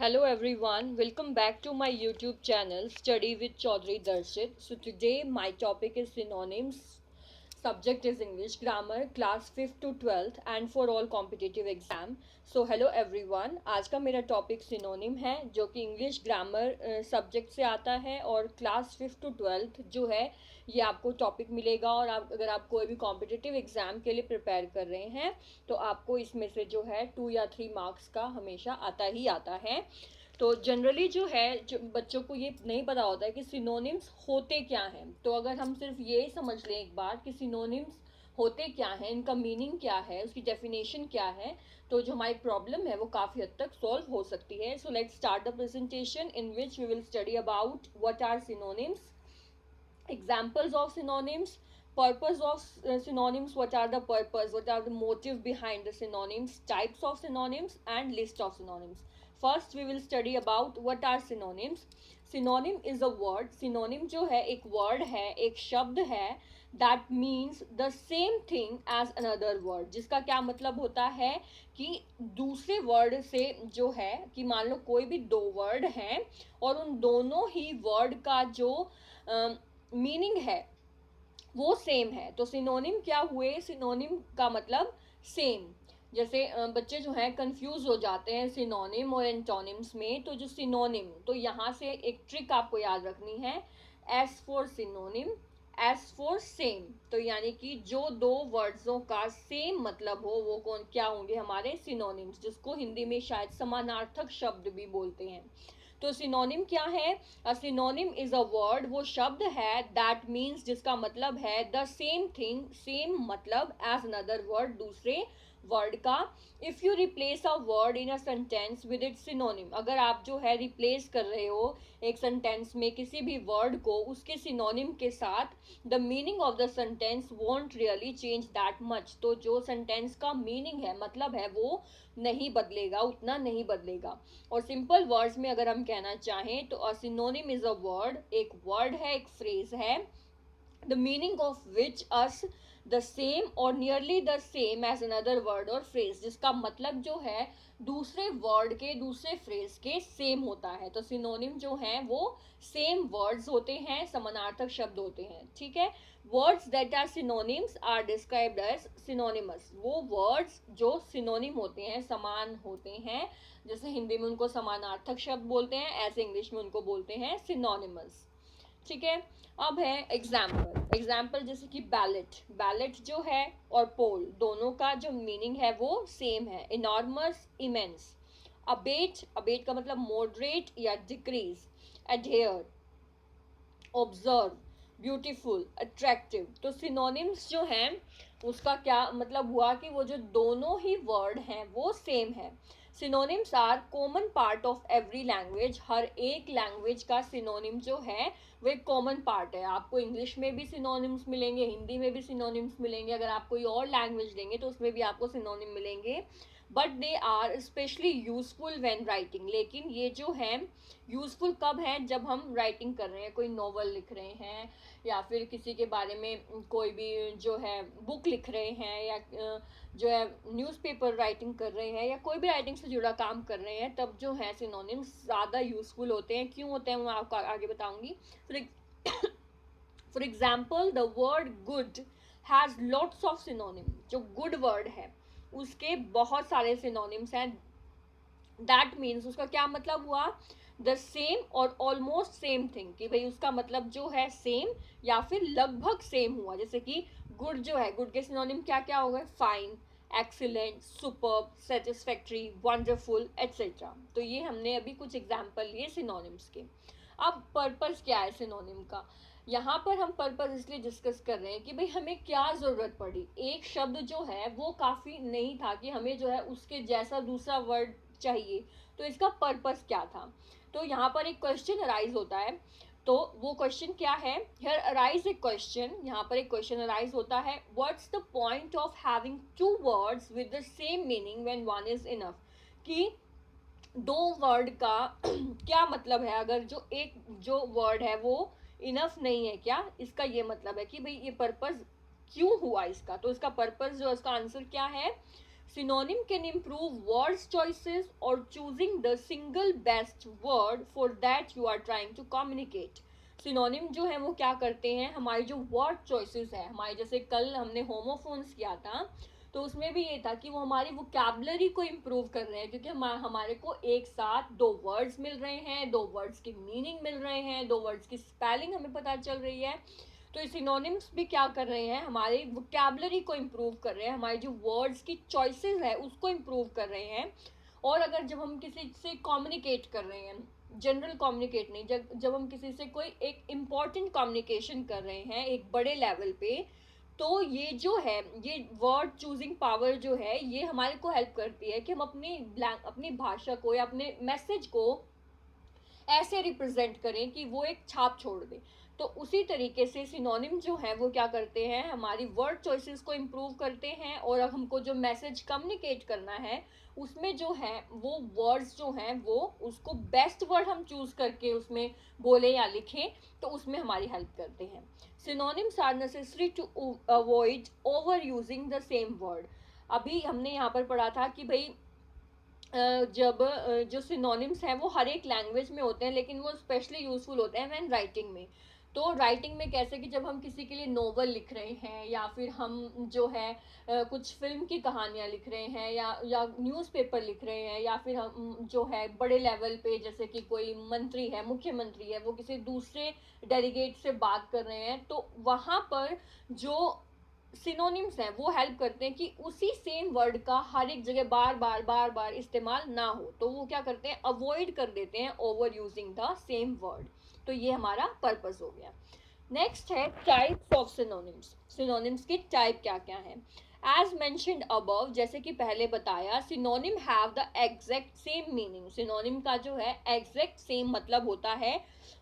Hello everyone, welcome back to my YouTube channel Study with Chaudhary Darshit. So today my topic is synonyms. Subject is English grammar, class 5th to 12th and for all competitive exam. So hello everyone, आज का मेरा topic synonym है जो कि English grammar subject से आता है और क्लास 5th टू 12th जो है ये आपको टॉपिक मिलेगा। और आप अगर आप कोई भी कॉम्पिटिटिव एग्जाम के लिए प्रिपेयर कर रहे हैं तो आपको इसमें से जो है 2 या 3 मार्क्स का हमेशा आता ही आता है। तो जनरली जो है जो बच्चों को ये नहीं पता होता है कि सिनोनिम्स होते क्या हैं। तो अगर हम सिर्फ ये समझ लें एक बार कि सिनोनिम्स होते क्या हैं, इनका मीनिंग क्या है, उसकी डेफिनेशन क्या है, तो जो हमारी प्रॉब्लम है वो काफ़ी हद तक सॉल्व हो सकती है। So let's start the presentation in which we will study about what are synonyms, examples of synonyms, purpose of synonyms, what are the purpose, what are the motive behind the synonyms, types of synonyms and list of synonyms. First we will study about what are synonyms. Synonym is a word, synonym जो है एक word है, एक शब्द है that means the same thing as another word, जिसका क्या मतलब होता है कि दूसरे वर्ड से जो है कि मान लो कोई भी दो वर्ड हैं और उन दोनों ही वर्ड का जो मीनिंग है वो सेम है। तो सिनोनिम क्या हुए, सिनोनिम का मतलब सेम। जैसे बच्चे जो हैं कंफ्यूज हो जाते हैं सिनोनिम और एंटोनिम्स में, तो जो सिनोनिम, तो यहाँ से एक ट्रिक आपको याद रखनी है, S for synonym, S for same. तो यानी कि जो दो वर्ड्सों का सेम मतलब हो वो कौन क्या होंगे, हमारे सिनोनिम्स, जिसको हिंदी में शायद समानार्थक शब्द भी बोलते हैं। तो सिनोनिम क्या है, a synonym is a word, वो शब्द है दैट मीन्स जिसका मतलब है द सेम थिंग, सेम मतलब एज अनदर वर्ड, दूसरे वर्ड का। If you replace a word in a sentence with its synonym, अगर आप जो है रिप्लेस कर रहे हो एक सेंटेंस में किसी भी वर्ड को उसके सिनोनिम के साथ, the meaning of the sentence won't really change that much. तो जो सेंटेंस का मीनिंग है, मतलब है, वो नहीं बदलेगा, उतना नहीं बदलेगा। और सिंपल वर्ड्स में अगर हम कहना चाहें तो a synonym is a word, एक वर्ड है, एक फ्रेज है, the meaning of which us the same or nearly the same as another word or phrase, जिसका मतलब जो है दूसरे वर्ड के, दूसरे फ्रेज के सेम होता है। तो सिनोनिम जो हैं वो सेम वर्ड्स होते हैं, समानार्थक शब्द होते हैं, ठीक है। Words that are synonyms are described as synonymous, वो वर्ड्स जो सिनोनिम होते हैं, समान होते हैं, जैसे हिंदी में उनको समानार्थक शब्द बोलते हैं, ऐसे इंग्लिश में उनको बोलते हैं सिनोनिमस, ठीक है। अब है एग्जाम्पल, एग्जाम्पल जैसे कि बैलेट, बैलेट जो है और पोल, दोनों का जो मीनिंग है वो सेम है, इनॉर्मस, इमेंस। अबेट, अबेट का मतलब मॉडरेट या decrease, adhere, observe, beautiful, attractive. तो सिनोनिम्स जो हैं उसका क्या मतलब हुआ कि वो जो दोनों ही वर्ड हैं वो सेम है। Synonyms are common part of every language, हर एक लैंग्वेज का सिनोनिम जो है वो एक कॉमन पार्ट है। आपको इंग्लिश में भी सिनोनिम्स मिलेंगे, हिंदी में भी सिनोनिम्स मिलेंगे, अगर आप कोई और लैंग्वेज लेंगे तो उसमें भी आपको सिनोनिम मिलेंगे, but they are specially useful when writing. लेकिन ये जो है यूजफुल कब है, जब हम राइटिंग कर रहे हैं, कोई नॉवल लिख रहे हैं या फिर किसी के बारे में कोई भी जो है बुक लिख रहे हैं, या जो है न्यूज़पेपर राइटिंग कर रहे हैं, या कोई भी राइटिंग से जुड़ा काम कर रहे हैं, तब जो है सिनोनिम्स ज़्यादा यूजफुल होते हैं। क्यों होते हैं मैं आपको आगे बताऊंगी। For example the word good has lots of synonym, जो गुड वर्ड है उसके बहुत सारे सिनोनिम्स हैं। दैट मीन्स उसका क्या मतलब हुआ, द सेम और ऑलमोस्ट सेम थिंग, कि भाई उसका मतलब जो है सेम या फिर लगभग सेम हुआ। जैसे कि गुड जो है, गुड के सिनोनिम क्या क्या हो गए, fine, excellent, superb, satisfactory, wonderful etcetera. तो ये हमने अभी कुछ एग्जाम्पल लिए सिनोनिम्स के। अब पर्पस क्या है सिनोनिम का, यहाँ पर हम पर्पस इसलिए डिस्कस कर रहे हैं कि भाई हमें क्या ज़रूरत पड़ी, एक शब्द जो है वो काफ़ी नहीं था कि हमें जो है उसके जैसा दूसरा वर्ड चाहिए, तो इसका पर्पस क्या था। तो यहाँ पर एक क्वेश्चन अराइज होता है, तो वो क्वेश्चन क्या है, हियर अराइज ए क्वेश्चन, यहाँ पर एक क्वेश्चन अराइज होता है, what's the point of having two words with the same meaning when one is enough, कि दो वर्ड का क्या मतलब है, अगर जो एक जो वर्ड है वो इनफ नहीं है क्या, इसका ये मतलब है कि भाई ये पर्पस क्यों हुआ इसका। तो इसका पर्पस जो इसका आंसर क्या है, Synonym can improve words choices or choosing the single best word for that you are trying to communicate. Synonym जो है वो क्या करते हैं, हमारी जो वर्ड चॉइसेस है, हमारे जैसे कल हमने होमोफोन्स किया था तो उसमें भी ये था कि वो हमारी वोकैबुलरी को इम्प्रूव कर रहे हैं, क्योंकि हमारे को एक साथ दो वर्ड्स मिल रहे हैं, दो वर्ड्स की मीनिंग मिल रहे हैं, दो वर्ड्स की स्पेलिंग हमें पता चल रही है। तो सिनोनिम्स भी क्या कर रहे हैं, हमारी वोकैबुलरी को इम्प्रूव कर रहे हैं, हमारी जो वर्ड्स की चॉइसेस है उसको इम्प्रूव कर रहे हैं। और अगर जब हम किसी से कम्युनिकेट कर रहे हैं, जनरल कम्युनिकेट नहीं, जब हम किसी से कोई एक इम्पॉर्टेंट कम्युनिकेशन कर रहे हैं एक बड़े लेवल पे, तो ये जो है, ये वर्ड चूजिंग पावर जो है ये हमारे को हेल्प करती है कि हम अपनी भाषा को या अपने मैसेज को ऐसे रिप्रेजेंट करें कि वो एक छाप छोड़ दे। तो उसी तरीके से सिनोनिम जो है वो क्या करते हैं, हमारी वर्ड चॉइसेस को इम्प्रूव करते हैं, और अब हमको जो मैसेज कम्युनिकेट करना है उसमें जो है वो वर्ड्स जो हैं वो उसको बेस्ट वर्ड हम चूज करके उसमें बोले या लिखें, तो उसमें हमारी हेल्प करते हैं। Synonyms are necessary to avoid overusing the same word. अभी हमने यहाँ पर पढ़ा था कि भाई जब जो सिनोनिम्स हैं वो हर एक लैंग्वेज में होते हैं, लेकिन वो स्पेशली यूजफुल होते हैं व्हेन राइटिंग में। तो राइटिंग में कैसे कि जब हम किसी के लिए नोवेल लिख रहे हैं, या फिर हम जो है कुछ फिल्म की कहानियाँ लिख रहे हैं, या न्यूज़पेपर लिख रहे हैं, या फिर हम जो है बड़े लेवल पे जैसे कि कोई मंत्री है, मुख्यमंत्री है, वो किसी दूसरे डेलीगेट से बात कर रहे हैं, तो वहाँ पर जो सिनोनिम्स हैं वो हेल्प करते हैं कि उसी सेम वर्ड का हर एक जगह बार बार बार बार इस्तेमाल ना हो, तो वो क्या करते हैं, अवॉइड कर देते हैं over using the same word. तो ये हमारा पर्पस हो गया। नेक्स्ट है टाइप्स ऑफ सिनोनिम्स। सिनोनिम्स की टाइप क्या क्या है। एज मेंशन्ड अबव, जैसे कि पहले बताया, synonym have the exact same meaning. Synonym का जो है एग्जैक्ट सेम मतलब होता है,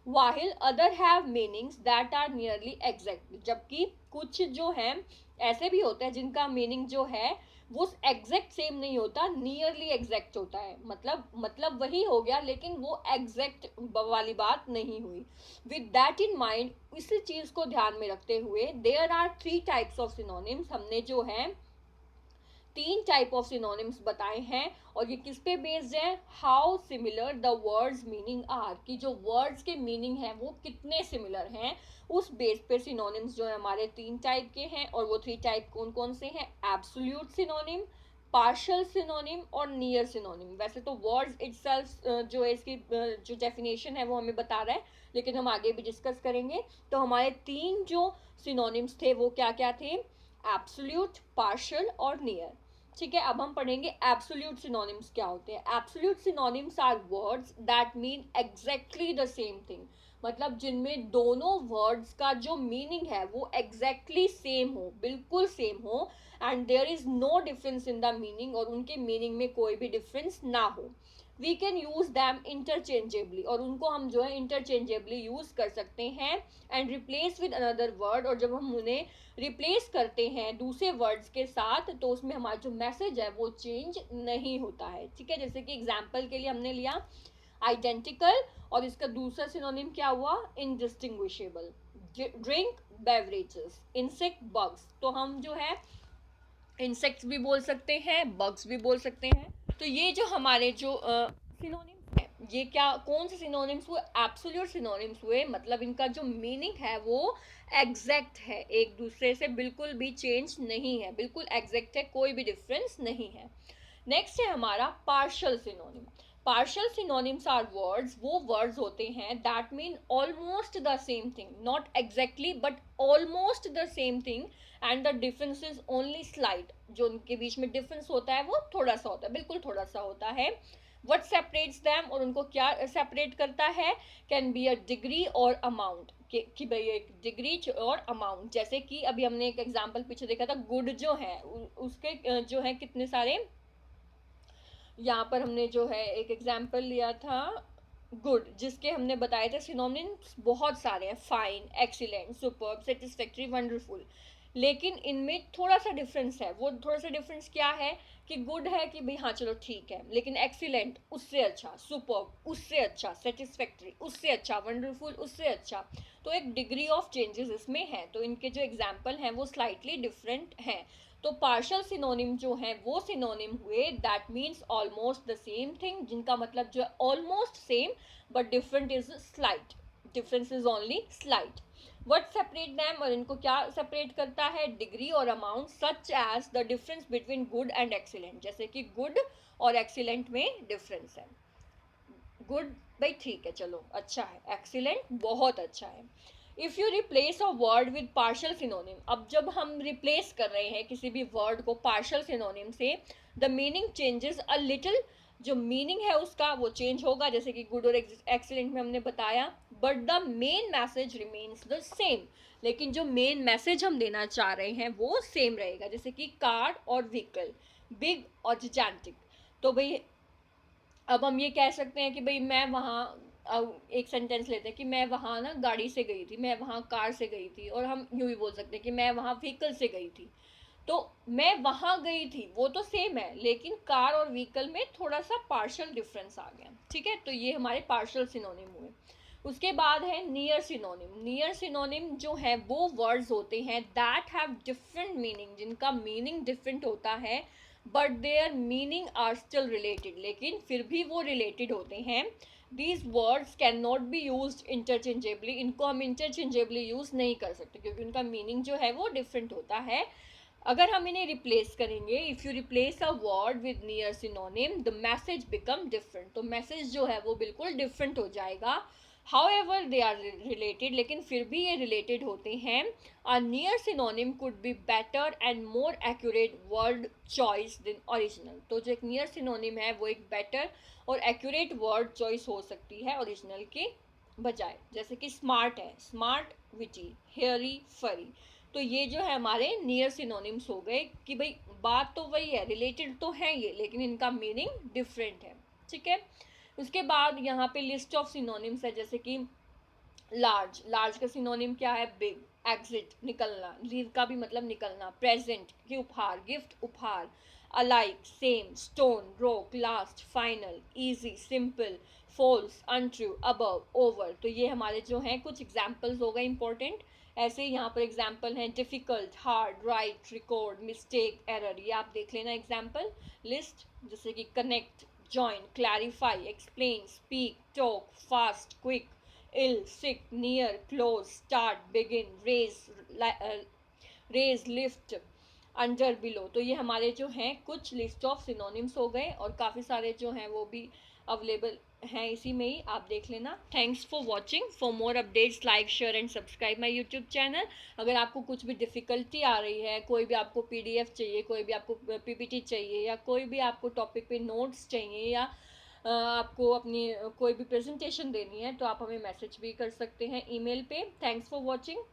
while other have meanings that are nearly exact। जबकि कुछ जो है ऐसे भी होते हैं जिनका मीनिंग जो है वो एग्जैक्ट सेम नहीं होता, नियरली एग्जैक्ट होता है, मतलब वही हो गया लेकिन वो एग्जैक्ट वाली बात नहीं हुई। विद दैट इन माइंड, इसी चीज को ध्यान में रखते हुए, there are 3 types of synonyms. हमने जो है 3 टाइप ऑफ सिनोनिम्स बताए हैं, और ये किस पे बेस्ड है, how similar the words meaning are, कि जो वर्ड्स के मीनिंग है वो कितने सिमिलर हैं, उस बेस पे सिनोनिम्स जो है हमारे 3 टाइप के हैं। और वो 3 टाइप कौन कौन से हैं, एब्सोल्यूट सिनोनिम, पार्शियल सिनोनिम और नियर सिनोनिम। वैसे तो वर्ड्स इटसेल्फ जो है इसकी जो डेफिनेशन है वो हमें बता रहा है, लेकिन हम आगे भी डिस्कस करेंगे। तो हमारे 3 जो सिनोनिम्स थे वो क्या क्या थे, एब्सोल्यूट, पार्शियल और नियर। ठीक है, अब हम पढ़ेंगे एब्सोल्यूट सिनोनिम्स क्या होते हैं। Absolute synonyms are words that mean exactly the same thing, मतलब जिनमें दोनों वर्ड्स का जो मीनिंग है वो एग्जैक्टली सेम हो, बिल्कुल सेम हो, and there is no difference in the meaning, और उनके मीनिंग में कोई भी डिफरेंस ना हो। We can use them interchangeably, और उनको हम जो है इंटरचेंजेबली यूज कर सकते हैं, and replace with another word, और जब हम उन्हें रिप्लेस करते हैं दूसरे वर्ड्स के साथ तो उसमें हमारा जो मैसेज है वो चेंज नहीं होता है। ठीक है, जैसे कि एग्जाम्पल के लिए हमने लिया आइडेंटिकल, और इसका दूसरा सिनोनिम क्या हुआ, indistinguishable. Drink, beverages, insect, bugs. तो हम जो है इंसेक्ट्स भी बोल सकते हैं, बग्स भी बोल सकते हैं। तो ये जो हमारे जो सिनोनिम्स है, ये क्या कौन से सिनोनिम्स हुए, एब्सोल्यूट सिनोनिम्स हुए, मतलब इनका जो मीनिंग है वो एग्जैक्ट है, एक दूसरे से बिल्कुल भी चेंज नहीं है, बिल्कुल एग्जैक्ट है, कोई भी डिफरेंस नहीं है। नेक्स्ट है हमारा partial synonym. Partial synonyms are words, वो वर्ड्स होते हैं that mean almost the same thing, not exactly but almost the same thing, and the difference is only slight. जो उनके बीच में डिफरेंस होता है वो थोड़ा सा होता है, बिल्कुल थोड़ा सा होता है। वट सेपरेट्स दैम, और उनको क्या सेपरेट करता है, कैन बी अ डिग्री और अमाउंट, कि भाई एक डिग्री और अमाउंट। जैसे कि अभी हमने एक एग्जांपल पीछे देखा था, गुड जो है उसके जो है कितने सारे, यहाँ पर हमने जो है एक एग्जाम्पल लिया था गुड, जिसके हमने बताए थे सिनोनिम्स बहुत सारे हैं, fine, excellent, superb, satisfactory, wonderful. लेकिन इनमें थोड़ा सा डिफरेंस है। वो थोड़ा सा डिफरेंस क्या है कि गुड है कि भाई हाँ चलो ठीक है, लेकिन एक्सीलेंट उससे अच्छा, सुपर्ब उससे अच्छा, सेटिस्फैक्ट्री उससे अच्छा, वंडरफुल उससे अच्छा। तो एक डिग्री ऑफ चेंजेस इसमें है, तो इनके जो एग्जाम्पल हैं वो स्लाइटली डिफरेंट हैं। तो पार्शियल सिनोनिम जो है वो सिनोनिम हुए that means almost the same thing, जिनका मतलब जो है almost same but different is slight, difference is only slight. What separate them, और इनको क्या सेपरेट करता है, डिग्री और amount, such as the difference between good and excellent, जैसे कि गुड और एक्सीलेंट में डिफरेंस है। गुड भाई ठीक है चलो अच्छा है, एक्सीलेंट बहुत अच्छा है। If you replace a word with partial synonym, अब जब हम रिप्लेस कर रहे हैं किसी भी वर्ड को पार्शियल सिनोनिम से, the meaning changes a little, जो मीनिंग है उसका वो चेंज होगा, जैसे कि गुड और एक्सीलेंट में हमने बताया, but the main message remains the same, लेकिन जो मेन मैसेज हम देना चाह रहे हैं वो सेम रहेगा, जैसे कि कार और व्हीकल, बिग और जिजांटिक। तो भाई अब हम ये कह सकते हैं कि भाई मैं वहाँ, एक सेंटेंस लेते हैं कि मैं वहाँ ना गाड़ी से गई थी, मैं वहाँ कार से गई थी, और हम यूँ भी बोल सकते हैं कि मैं वहाँ व्हीकल से गई थी। तो मैं वहाँ गई थी वो तो सेम है, लेकिन कार और व्हीकल में थोड़ा सा पार्शियल डिफरेंस आ गया, ठीक है। तो ये हमारे पार्शियल सिनोनिम हुए। उसके बाद है नियर सिनोनिम। नियर सिनोनिम जो है वो वर्ड्स होते हैं दैट हैव डिफरेंट मीनिंग, जिनका मीनिंग डिफरेंट होता है but their meaning are still related, लेकिन फिर भी वो रिलेटेड होते हैं। These words can not be use interchangeably, इनको हम इंटरचेंजेबली यूज नहीं कर सकते क्योंकि उनका मीनिंग जो है वो डिफरेंट होता है। अगर हम इन्हें रिप्लेस करेंगे, if you replace a word with near synonym the message become different, तो मैसेज जो है वो बिल्कुल डिफरेंट हो जाएगा। however they are related, लेकिन फिर भी ये related होते हैं। a near synonym could be better and more accurate word choice than original, तो जो एक near synonym है वो एक better और accurate word choice हो सकती है original के बजाय, जैसे कि smart है, smart, witty, hairy, furry। तो ये जो है हमारे नियर सिनोनिम्स हो गए कि भाई बात तो वही है, रिलेटेड तो है ये, लेकिन इनका मीनिंग डिफरेंट है, ठीक है। उसके बाद यहाँ पे लिस्ट ऑफ सिनोनिम्स है, जैसे कि लार्ज, लार्ज का सिनोनिम क्या है, बिग, एग्जिट निकलना, लीव का भी मतलब निकलना, प्रेजेंट कि उपहार, गिफ्ट उपहार, alike same, stone rock, last final, easy simple, false untrue, above over. तो ये हमारे जो हैं कुछ एग्जाम्पल्स हो गए इंपॉर्टेंट। ऐसे यहाँ पर एग्जाम्पल हैं difficult, hard, right, record, mistake, error, ये आप देख लेना एग्जाम्पल लिस्ट। जैसे कि connect, join, clarify, explain, speak, talk, fast, quick, ill, sick, near, close, start, begin, raise, lift, under, below। तो ये हमारे जो हैं कुछ लिस्ट ऑफ सिनोनिम्स हो गए, और काफ़ी सारे जो हैं वो भी अवेलेबल हैं इसी में ही, आप देख लेना। Thanks for watching, for more updates like share and subscribe my YouTube channel. अगर आपको कुछ भी डिफ़िकल्टी आ रही है, कोई भी आपको PDF चाहिए, कोई भी आपको PPT चाहिए, या कोई भी आपको टॉपिक पे नोट्स चाहिए, या आपको अपनी कोई भी प्रेजेंटेशन देनी है, तो आप हमें मैसेज भी कर सकते हैं ईमेल पे। Thanks for watching.